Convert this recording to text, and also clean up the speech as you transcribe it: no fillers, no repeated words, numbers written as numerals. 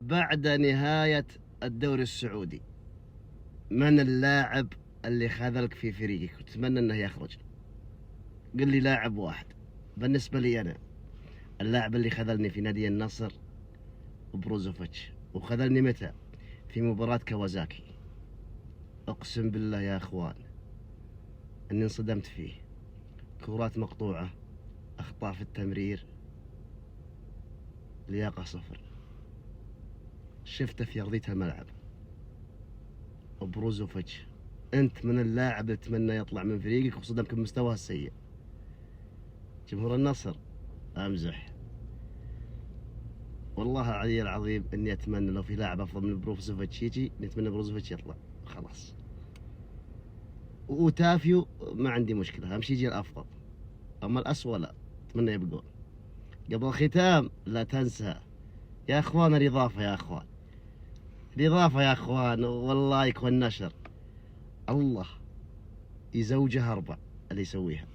بعد نهاية الدوري السعودي من اللاعب اللي خذلك في فريقك وتتمنى انه يخرج؟ قل لي لاعب واحد. بالنسبة لي انا اللاعب اللي خذلني في نادي النصر بروزوفيتش. وخذلني متى؟ في مباراة كوازاكي. اقسم بالله يا اخوان اني انصدمت فيه. كرات مقطوعة، اخطاء في التمرير، لياقة صفر. شفته في ارضية الملعب. بروزوفيتش انت من اللاعب اللي تتمنى يطلع من فريقك وصدمك بمستواه السيء. جمهور النصر امزح. والله العلي العظيم اني اتمنى لو في لاعب افضل من بروزوفيتش يجي، نتمنى بروزوفيتش يطلع خلاص. وتافيو ما عندي مشكلة، اهم شي يجي الافضل. اما الاسوأ لا، اتمنى يبقون. قبل الختام لا تنسى يا اخوان الاضافة، يا اخوان الاضافة يا اخوان، والله يكون نشر الله يزوجها 4 اللي يسويها.